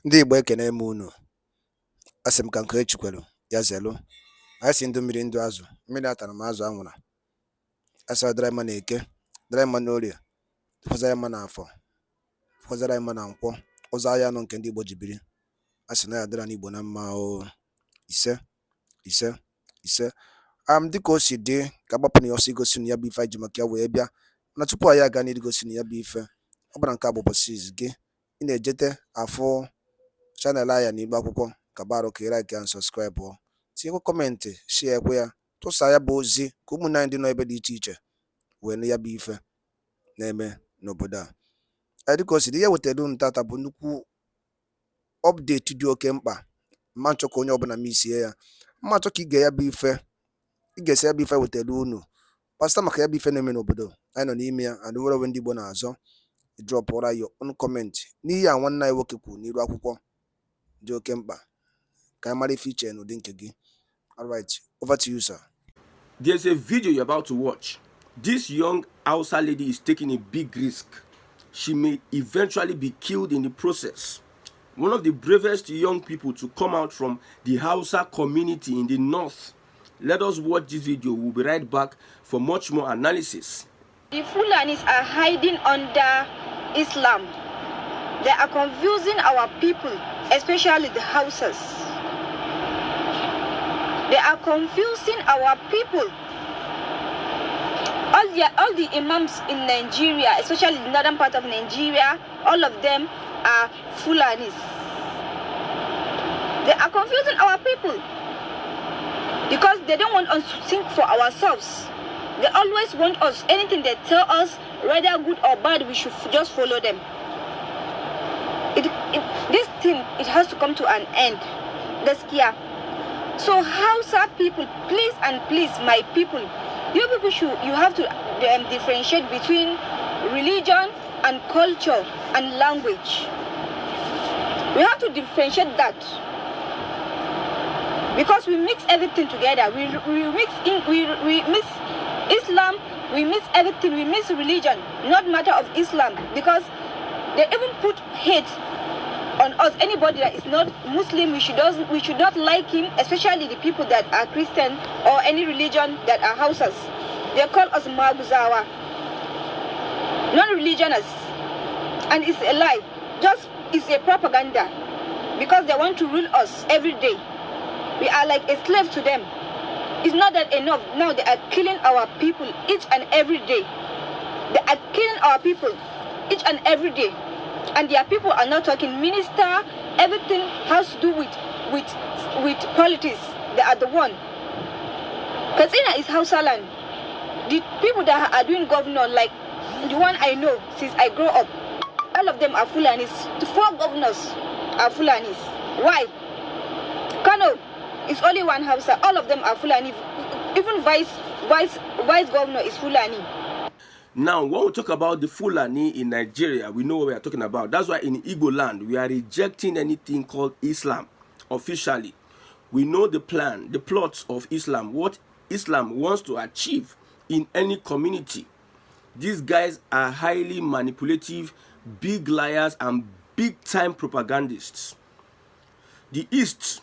Ndị Igbo ekene m unu. Asị m ka nke echikwelu ya zelu. Anyị si ndụ mmiri ndụ azụ, mmiri atara m azụ anwụra. Asị ọ dịrị mma na eke, dịrị mma n'orie, fọzara mma n'afọ, fọzara mma na nkwọ, ụzọ ahịa anọ nke ndị Igbo ji biri. Asị na ya dịra n'Igbo na mma o. Ise ise ise. Dịka o si dị ka agbapụ na ya ọsọ igosi na ya bụ ife anyị ji maka ya wee bịa. Na tupu anyị aga n'iru igosi na ya bụ ife, ọ bụla nke a bụ ụbọchị izu gị, ị na-ejete afụ chanel anyị n'Igbo akwụkwọ ka barụ ka ị like and subscribe ọ. Tinyekwa kọmentị, share ekwe ya, tụsa ya bụ ozi ka ụmụnne anyị dị n'ebe dị iche iche wee nụ ya bụ ife na-eme n'obodo a. Dịka o si dị, ihe wetara unu tata bụ nnukwu ọpdeti dị oke mkpa. Mma nchọ ka onye ọbụla misie ya, mma nchọ ka ị ga ya bụ ife, ị ga-esi ya bụ ife wetara unu kpasịta maka ya bụ ife na-eme n'obodo anyị nọ n'ime ya. And were ndị Igbo na-azọ drọpụra ya ọnụ kọmentị n'ihe a nwanne anyị nwoke kwuru n'iru akwụkwọ dị oke mkpa ka anyị mara ife iche n'ụdị nke gị. Alright, over to you, sir. There's a video you're about to watch. This young Hausa lady is taking a big risk. She may eventually be killed in the process. One of the bravest young people to come out from the Hausa community in the north. Let us watch this video. We'll be right back for much more analysis. The Fulanis are hiding under Islam. They are confusing our people, especially the Hausas. They are confusing our people. All the imams in Nigeria, especially the northern part of Nigeria, all of them are Fulanis. They are confusing our people because they don't want us to think for ourselves. They always want us, anything they tell us, whether good or bad, we should just follow them. This thing, it has to come to an end. Gaskiya. So Hausa people, please and please, my people, you people you have to differentiate between religion and culture and language. We have to differentiate that because we mix everything together. We mix Islam, we mix everything, we mix religion, not matter of Islam, because they even put hate on us. Anybody that is not Muslim, we should not like him, especially the people that are Christian or any religion that are Hausas. They call us Maguzawa, non-religionists, and it's a lie. Just it's a propaganda because they want to rule us every day. We are like a slave to them. It's not that enough. Now they are killing our people each and every day. They are killing our people each and every day. And their people are not talking. Minister, everything has to do with politics. They are the one. Katsina is Hausa land. The people that are doing governor, like the one I know since I grew up, all of them are Fulanis. The 4 governors are Fulanis. Why? Kano is only one Hausa. All of them are Fulani. Even vice governor is Fulani. Now, when we talk about the Fulani in Nigeria, we know what we are talking about. That's why in Igbo land, we are rejecting anything called Islam officially. We know the plan, the plots of Islam, what Islam wants to achieve in any community. These guys are highly manipulative, big liars, and big-time propagandists. The East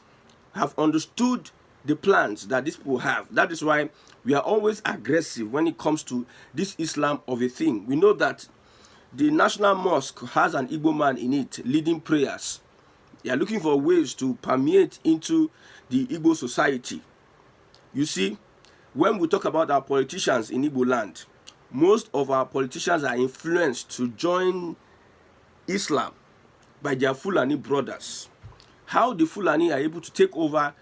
have understood the plans that these people have. That is why we are always aggressive when it comes to this Islam of a thing. We know that the National Mosque has an Igbo man in it leading prayers. They are looking for ways to permeate into the Igbo society. You see, when we talk about our politicians in Igbo land, most of our politicians are influenced to join Islam by their Fulani brothers. How the Fulani are able to take over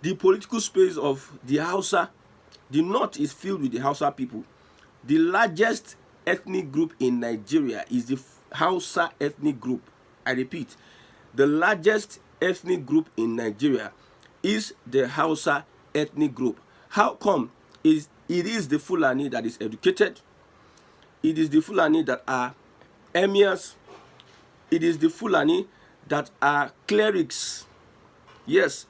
the political space of the Hausa. The north is filled with the Hausa people. The largest ethnic group in Nigeria is the Hausa ethnic group. I repeat, the largest ethnic group in Nigeria is the Hausa ethnic group. How come? It is the Fulani that is educated. It is the Fulani that are emirs. It is the Fulani that are clerics. Yes,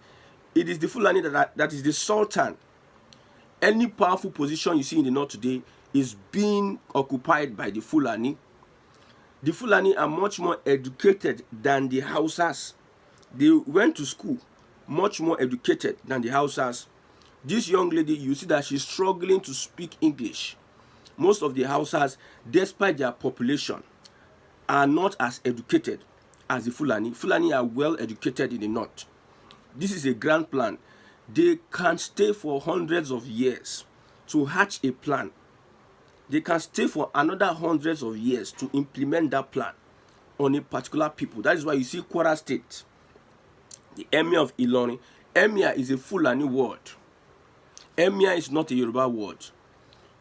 it is the Fulani that is the Sultan. Any powerful position you see in the north today is being occupied by the Fulani. The Fulani are much more educated than the Hausas. They went to school much more educated than the Hausas. This young lady, you see that she's struggling to speak English. Most of the Hausas, despite their population, are not as educated as the Fulani. Fulani are well educated in the north. This is a grand plan. They can stay for hundreds of years to hatch a plan. They can stay for another hundreds of years to implement that plan on a particular people. That is why you see Kwara State, the Emir of Ilorin. Emir is a Fulani word. Emir is not a Yoruba word.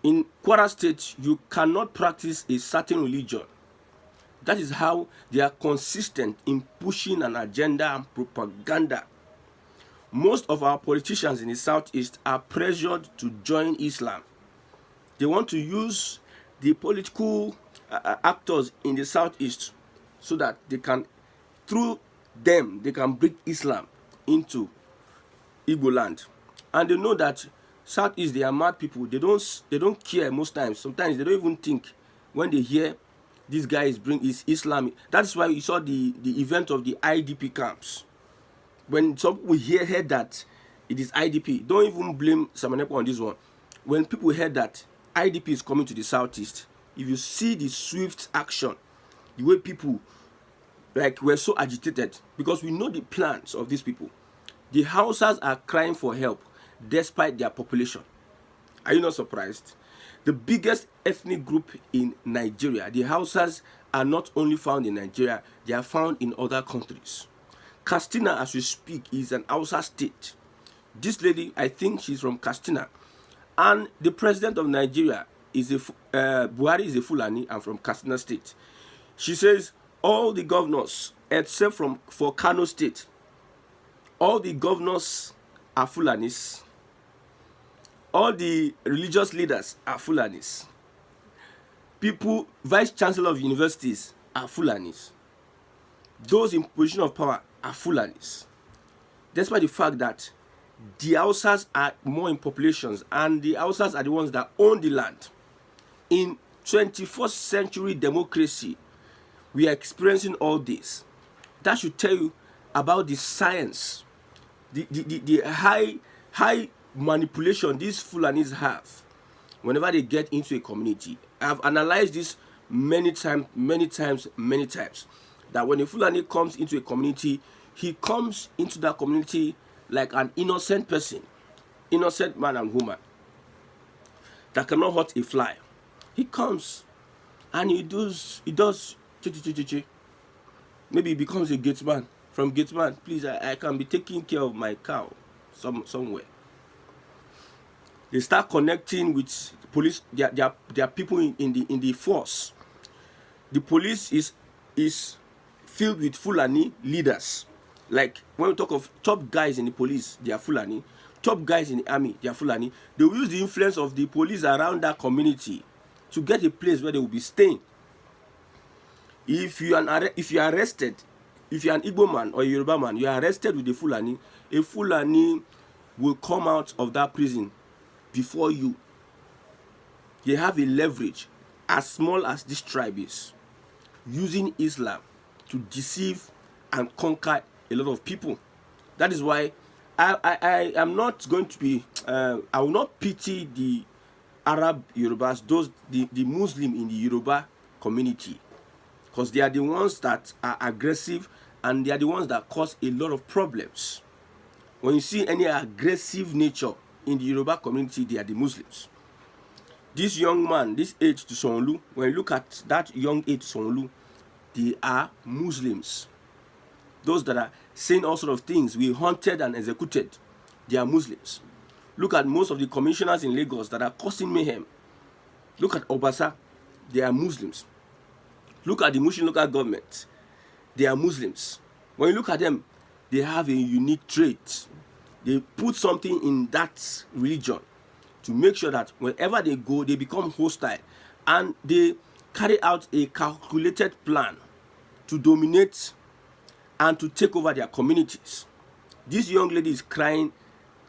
In Kwara State, you cannot practice a certain religion. That is how they are consistent in pushing an agenda and propaganda. Most of our politicians in the southeast are pressured to join Islam. They want to use the political actors in the southeast so that they can, through them, they can bring Islam into Igbo land. And they know that southeast, they are mad people. They don't care most times. Sometimes they don't even think when they hear these guys bring Islam. That's why you saw the event of the IDP camps. When some people heard that it is IDP, don't even blame Samanepo on this one. When people heard that IDP is coming to the southeast, if you see the swift action, the way people were so agitated, because we know the plans of these people. The Hausas are crying for help despite their population. Are you not surprised? The biggest ethnic group in Nigeria, the Hausas, are not only found in Nigeria, they are found in other countries. Katsina, as we speak, is an Hausa state. This lady, I think she's from Katsina. And the president of Nigeria is Buhari is a Fulani and from Katsina state. She says all the governors, except for Kano state, all the governors are Fulanis. All the religious leaders are Fulanis. People, vice chancellor of universities are Fulanis. Those in position of power are Fulanis. Despite the fact that the Hausas are more in populations and the Hausas are the ones that own the land. In 21st century democracy, we are experiencing all this. That should tell you about the science, the high manipulation these Fulanis have whenever they get into a community. I've analyzed this many times, that when a Fulani comes into a community, he comes into that community like an innocent person, innocent man and woman that cannot hurt a fly. He comes and he does maybe he becomes a gate man. From gate man, please, I can be taking care of my cow somewhere. They start connecting with police. There are people in the force. The police is filled with Fulani leaders. Like when we talk of top guys in the police, they are Fulani. Top guys in the army, they are Fulani. They will use the influence of the police around that community to get a place where they will be staying. If you are arrested, if you are an Igbo man or a Yoruba man, you are arrested with a Fulani will come out of that prison before you. They have a leverage as small as this tribe is, using Islam to deceive and conquer a lot of people. That is why I am not going to be, I will not pity the Arab Yorubas, the Muslim in the Yoruba community, because they are the ones that are aggressive and they are the ones that cause a lot of problems. When you see any aggressive nature in the Yoruba community, they are the Muslims. This young man, this age to Sonlu, when you look at that young age to Sonlu, they are Muslims. Those that are saying all sort of things, we hunted and executed, they are Muslims. Look at most of the commissioners in Lagos that are causing mayhem. Look at Obasa, they are Muslims. Look at the Muslim local government, they are Muslims. When you look at them, they have a unique trait. They put something in that religion to make sure that wherever they go, they become hostile. And they carry out a calculated plan to dominate and to take over their communities. This young lady is crying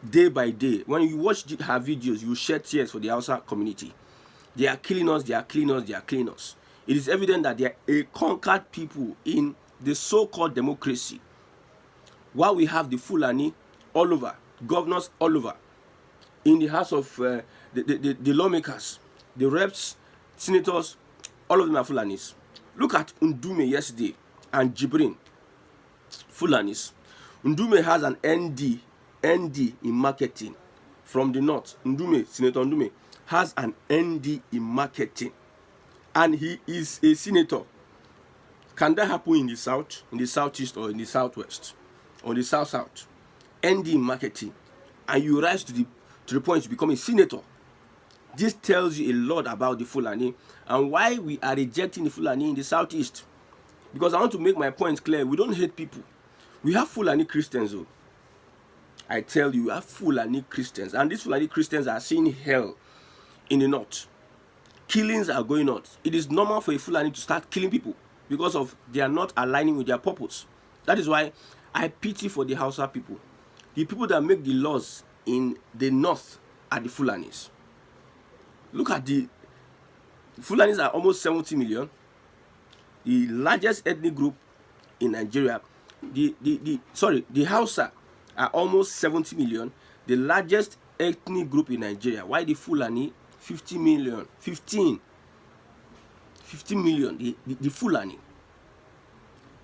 day by day. When you watch her videos, you shed tears for the Hausa community. They are killing us, they are killing us, they are killing us. It is evident that they are a conquered people in the so-called democracy. while we have the Fulani all over, governors all over, in the house of the lawmakers, the reps, senators, all of them are Fulanis. Look at Ndume yesterday and Jibrin, Fulanis. Ndume has an ND in marketing from the north. Senator Ndume has an ND in marketing, and he is a senator. Can that happen in the south, in the southeast, or in the southwest, or the south? ND in marketing, and you rise to the point to become a senator. This tells you a lot about the Fulani and why we are rejecting the Fulani in the southeast. Because I want to make my point clear. We don't hate people. We have Fulani Christians, though. I tell you, we have Fulani Christians, and these Fulani Christians are seeing hell in the north. Killings are going on. It is normal for a Fulani to start killing people because of they are not aligning with their purpose. That is why I pity for the Hausa people. The people that make the laws in the north are the Fulanis. Look at the Fulanis are almost 70 million. The largest ethnic group in Nigeria. The Hausa are almost 70 million. The largest ethnic group in Nigeria. Why the Fulani? 50 million. 15 million. The Fulani.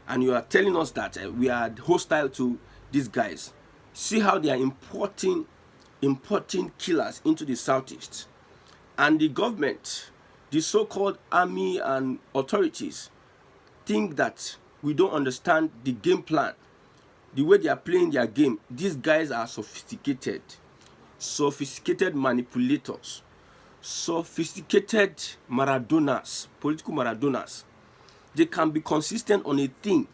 And you are telling us that we are hostile to these guys. See how they are importing killers into the southeast. And the government, the so-called army and authorities, think that we don't understand the game plan, the way they are playing their game. These guys are sophisticated manipulators, sophisticated Maradonas, political Maradonas. They can be consistent on a thing,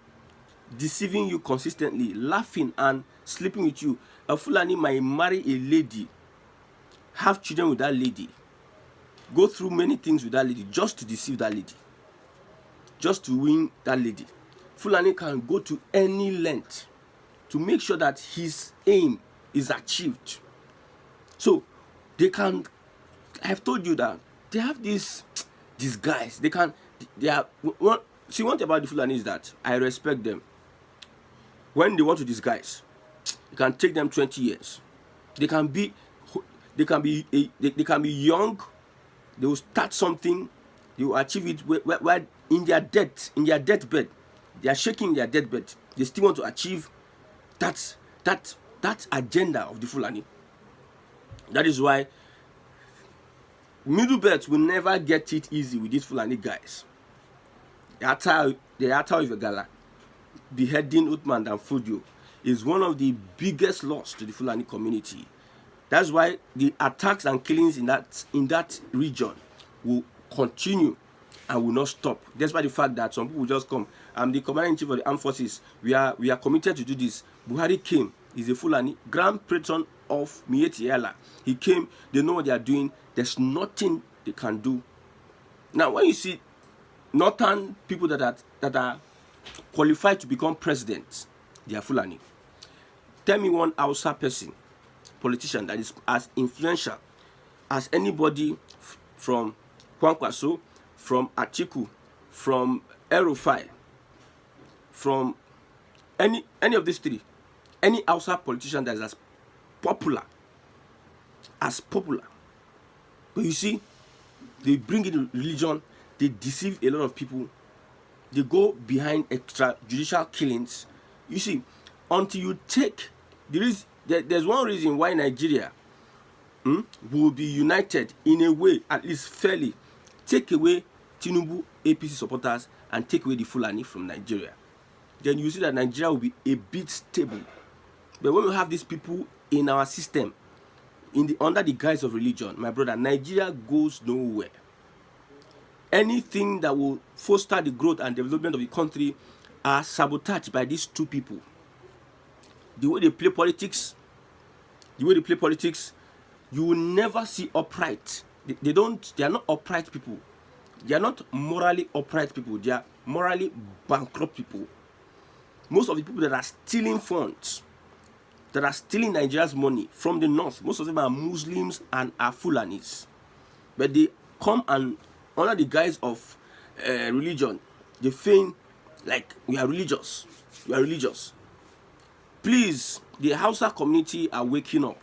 deceiving you consistently, laughing and sleeping with you. A Fulani might marry a lady, have children with that lady, go through many things with that lady just to deceive that lady, just to win that lady. Fulani can go to any length to make sure that his aim is achieved. So they can, I've told you that they have these guys. They are see, one thing about the Fulani is that I respect them. When they want to disguise, it can take them 20 years. They can be young. They will start something. They will achieve it while in their deathbed. They are shaking their deathbed. They still want to achieve that agenda of the Fulani. That is why middle belts will never get it easy with these Fulani guys. The Ata of Gala, beheading Uthman and Fudio, is one of the biggest loss to the Fulani community. That's why the attacks and killings in that region will continue and will not stop. Despite the fact that some people just come. I'm the commander-in-chief of the armed forces. We are committed to do this. Buhari came. He's a Fulani, grand patron of Mieti Ela. He came. They know what they are doing. There's nothing they can do. Now, when you see northern people that are qualified to become presidents, they are Fulani. Tell me one Hausa person, politician, that is as influential as anybody from Kwankwaso, from Atiku, from Erufai, from any of these three, any Hausa politician that is as popular. But you see, they bring in religion, they deceive a lot of people, they go behind extrajudicial killings. You see, until you take, there's one reason why Nigeria will be united in a way, at least fairly. Take away Tinubu APC supporters and take away the Fulani from Nigeria. Then you see that Nigeria will be a bit stable. But when we have these people in our system, under the guise of religion, my brother, Nigeria goes nowhere. Anything that will foster the growth and development of the country are sabotaged by these two people. The way they play politics, you will never see upright. They are not upright people. They are not morally upright people. They are morally bankrupt people. Most of the people that are stealing funds, that are stealing Nigeria's money from the north, most of them are Muslims and are Fulanis. But they come and, under the guise of religion, they feign like we are religious. Please, the Hausa community are waking up,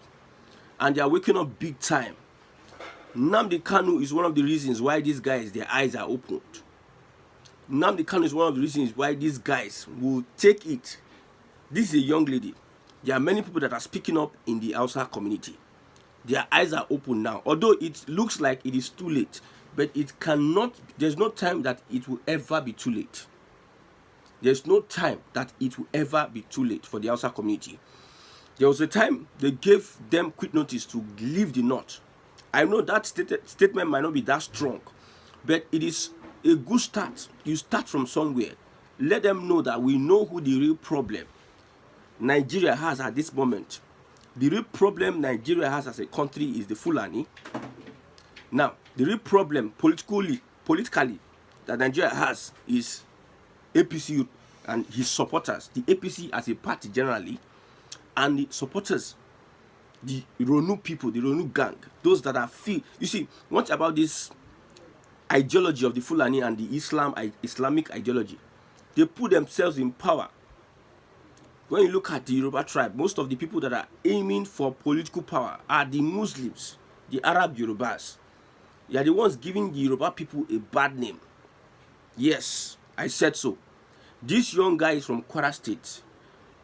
and they are waking up big time. Nnamdi Kanu is one of the reasons why these guys, their eyes are opened. Nnamdi Kanu is one of the reasons why these guys will take it. This is a young lady. There are many people that are speaking up in the Hausa community. Their eyes are open now. Although it looks like it is too late, but it cannot, there's no time that it will ever be too late. There's no time that it will ever be too late for the Hausa community. There was a time they gave them quick notice to leave the north. I know that statement might not be that strong, but it is a good start. You start from somewhere. Let them know that we know who the real problem Nigeria has at this moment. The real problem Nigeria has as a country is the Fulani. Now, the real problem politically that Nigeria has is APC and his supporters. The APC as a party generally, and the supporters, the Ronu people, the Ronu gang, those that are you see, what about this ideology of the Fulani and the Islamic ideology? They put themselves in power. When you look at the Yoruba tribe, most of the people that are aiming for political power are the Muslims, the Arab Yorubas. They are the ones giving the Yoruba people a bad name. Yes, I said so. This young guy is from Kwara State,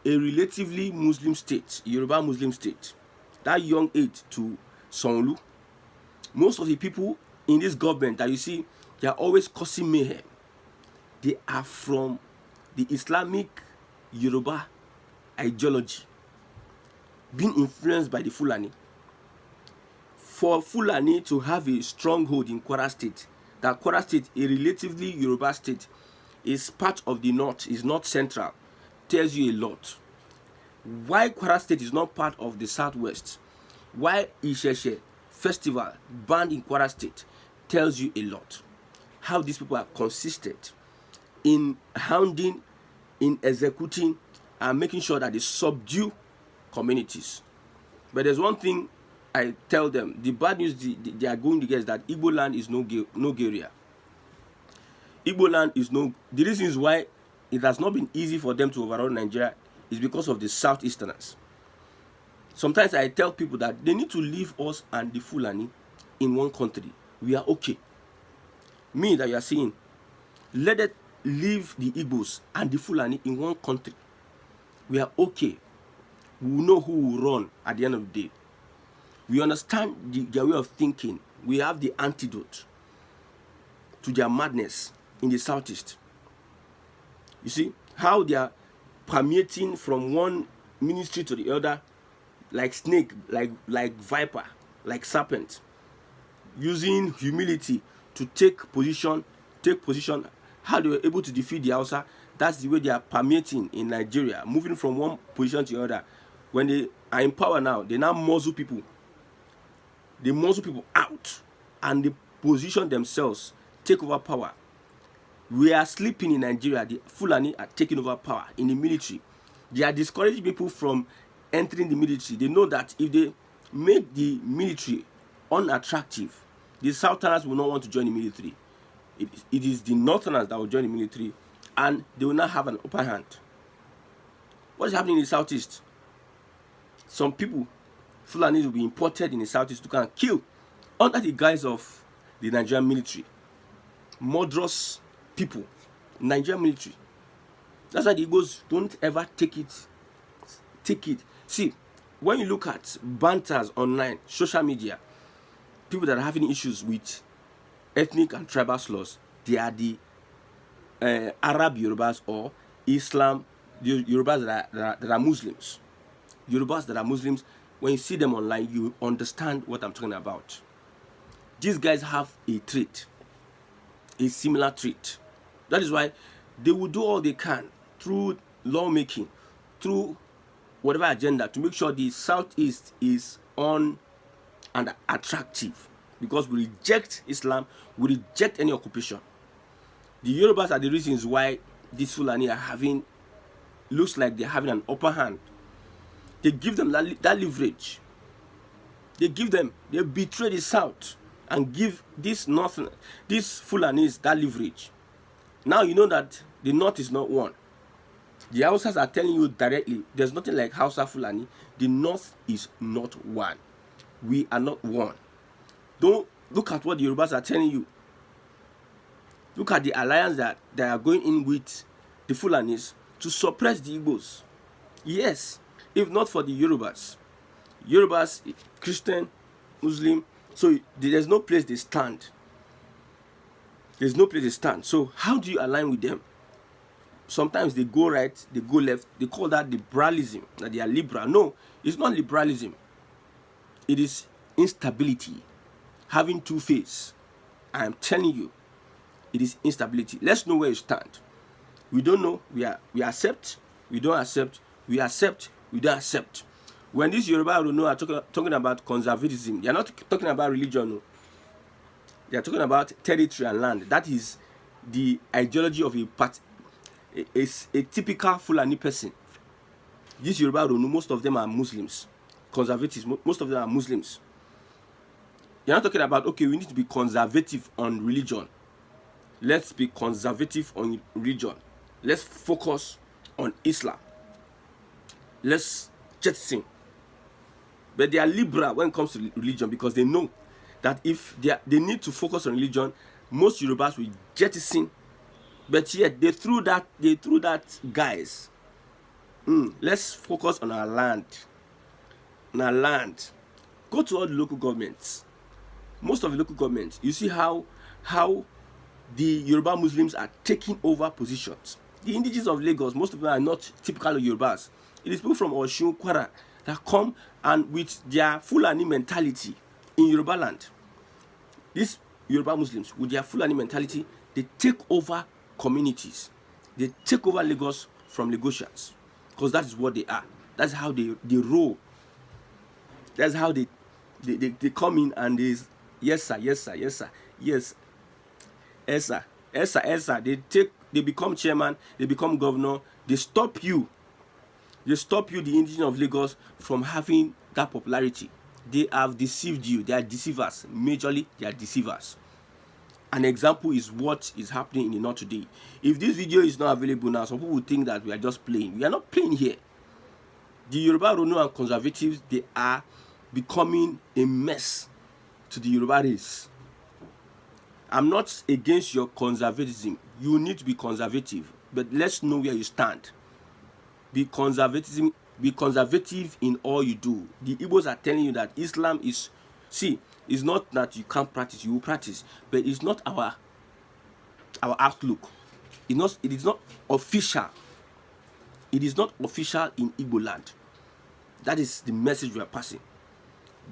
a relatively Muslim state, Yoruba Muslim state. That young age to Sonlu. Most of the people in this government that you see, they are always causing mayhem. They are from the Islamic Yoruba ideology, being influenced by the Fulani. For Fulani to have a stronghold in Kwara State, that Kwara State, a relatively Yoruba state, is part of the north, is not central, tells you a lot. Why Kwara State is not part of the southwest, why Isheshe festival banned in Kwara State, tells you a lot. How these people are consistent in hounding, in executing, and making sure that they subdue communities. But there's one thing I tell them, the bad news they are going to get is that Igbo land is no area. Igbo land is no, the reasons why it has not been easy for them to overrun Nigeria is because of the southeasterners. Sometimes I tell people that they need to leave us and the Fulani in one country. We are okay. Me that you are seeing, let it leave the Igbos and the Fulani in one country. We are okay. We will know who will run at the end of the day. We understand their way of thinking. We have the antidote to their madness in the southeast. You see how they are permeating from one ministry to the other, like snake, like viper, like serpent, using humility to take position. How they were able to defeat the Hausa. That's the way they are permeating in Nigeria, moving from one position to the other. When they are in power now, they now muzzle people. They muzzle people out, and they position themselves, take over power. We are sleeping in Nigeria. The Fulani are taking over power in the military. They are discouraging people from entering the military. They know that if they make the military unattractive, the Southerners will not want to join the military. It is the Northerners that will join the military, and they will not have an upper hand. What is happening in the southeast? Some people, Fulanis, will be imported in the southeast to come and kill under the guise of the Nigerian military. Murderous people, Nigerian military. That's why the Igbos don't ever take it. See, when you look at banters online, social media, people that are having issues with ethnic and tribal slurs, they are the Arab Yorubas or Islam, the Yorubas that are Muslims. Yorubas that are Muslims, when you see them online, you understand what I'm talking about. These guys have a trait, a similar trait. That is why they will do all they can through lawmaking, through whatever agenda, to make sure the southeast is on and attractive. Because we reject Islam, we reject any occupation. The Yorubas are the reasons why these Fulani are having, looks like they're having an upper hand. They give them that leverage. They betray the South and give these Fulanis that leverage. Now you know that the North is not one. The Hausas are telling you directly, there's nothing like Hausa Fulani. The North is not one. We are not one. Don't look at what the Yorubas are telling you. Look at the alliance that they are going in with the Fulanis to suppress the Igbos. Yes, if not for the Yorubas, Christian, Muslim, so there's no place they stand. There's no place they stand. So how do you align with them? Sometimes they go right, they go left. They call that liberalism, that they are liberal. No, it's not liberalism. It is instability, having two faces. I am telling you, it is instability. Let's know where you stand. We don't know. We accept. We don't accept. We accept. We don't accept. When these Yoruba are talking about conservatism, they are not talking about religion. No. They are talking about territory and land. That is the ideology of a typical Fulani person. These Yoruba, most of them are Muslims, conservatives. Most of them are Muslims. You're not talking about, okay, we need to be conservative on religion. Let's be conservative on religion. Let's focus on Islam. Let's jettison. But they are liberal when it comes to religion because they know that if they need to focus on religion, most Yorubas will jettison. But yet they threw that guys. Let's focus on our land. On our land. Go to all the local governments. Most of the local governments, you see how the Yoruba Muslims are taking over positions. The indigenous of Lagos, most of them are not typical Yorubas. It is people from Osun, Kwara that come and with their Fulani mentality in Yoruba land. These Yoruba Muslims, with their Fulani mentality, they take over communities. They take over Lagos from Lagosians because that is what they are. That's how they roll. That's how they come in and they, yes sir, yes sir, yes sir, yes, sir, sir. They become chairman, they become governor. They stop you, the indigenous of Lagos, from having that popularity. They have deceived you. They are deceivers. Majorly, they are deceivers. An example is what is happening in the north today. If this video is not available now, some people will think that we are just playing. We are not playing here. The Yoruba Rono and conservatives, they are becoming a mess to the Yoruba race. I'm not against your conservatism. You need to be conservative, but let's know where you stand. Be conservative in all you do. The Igbos are telling you that Islam is, it's not that you can't practice, you will practice, but it's not our outlook. It is not official. It is not official in Igbo land. That is the message we are passing.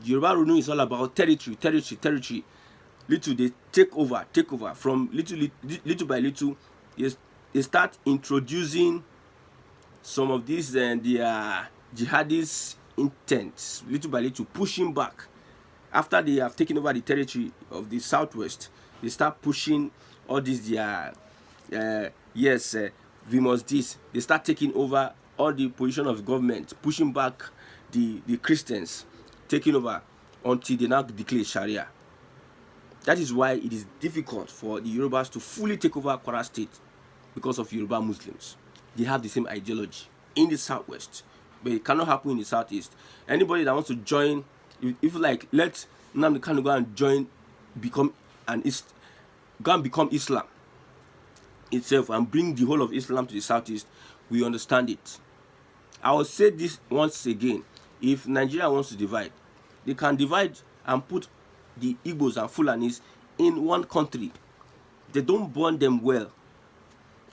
Yoruba Runu is all about territory. Little they take over from little by little. They start introducing some of these their jihadist intents, little by little, pushing back. After they have taken over the territory of the southwest, they start pushing all these we must this. They start taking over all the position of government, pushing back the Christians, taking over until they now declare Sharia. That is why it is difficult for the Yorubas to fully take over Kwara State because of Yoruba Muslims. They have the same ideology in the southwest, but it cannot happen in the southeast. Anybody that wants to join, if like, let Nnamdi Kanu go and become Islam itself and bring the whole of Islam to the southeast, we understand it. I will say this once again: if Nigeria wants to divide, they can divide and put the Igbos and Fulanis in one country. They don't bond them well.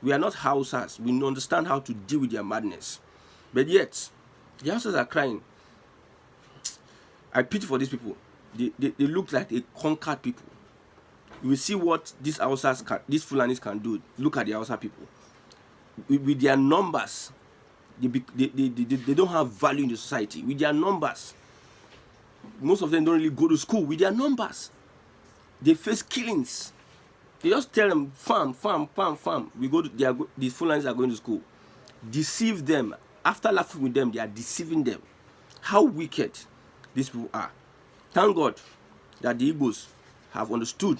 We are not Hausas. We understand how to deal with their madness. But yet, the Hausas are crying. I pity for these people. They look like a conquered people. You will see what these these Fulanis can do. Look at the Hausa people. With their numbers, they don't have value in the society. With their numbers, most of them don't really go to school. With their numbers, they face killings. They just tell them, farm. These Fulanis are going to school. Deceive them. After laughing with them, they are deceiving them. How wicked these people are. Thank God that the Igbos have understood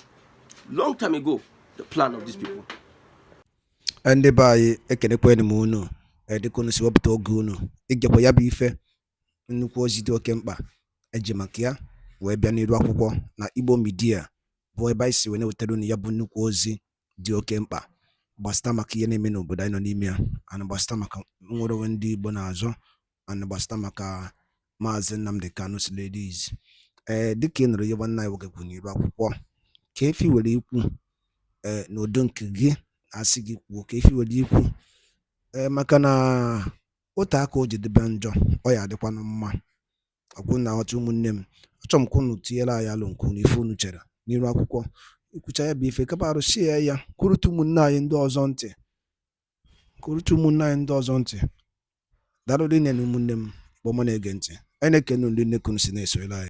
long time ago the plan of these people. Ndị be anyị ekenekwanụ m unu. dịka unu si wepụta oge unu ịgekwa ya bụ ife nnukwu ozi dị oke mkpa eji maka ya wee bịa n'iru akwụkwọ na Igbo Media bụ ebe anyị si wee na-wetara unu ya bụ nnukwu ozi dị oke mkpa gbasịta maka ihe na-eme n'obodo anyị nọ n'ime ya, ana gbasịta maka nnwere onwe ndị Igbo na-azọ, ana gbasịta maka Maazị Nnamdi Kanu Ladies. Dịka ị nụrụ ihe nwanne anyị nwoke kwuru n'iru akwụkwọ, ka efi were ikwu n'udo nke gị asị gị kwuo ka efi were ikwu maka na otu aka o ji dịbe njọ ọ ya adịkwanụ mma. Ọkwụ na aghọta ụmụnne m, achọrọ m ka unu tinyere anyị alụ nke unu ife unu chere n'iru akwụkwọ, ikwucha ya bụ ife kapa arụsie ya kwurute ụmụnne anyị ndị ọzọ ntị, kwurute ụmụnne anyị ndị ọzọ ntị. Daalụ rinne na ụmụnne m bụ ọma na-ege ntị, anyị na-ekene ndị nnekunu si na-esonyere anyị.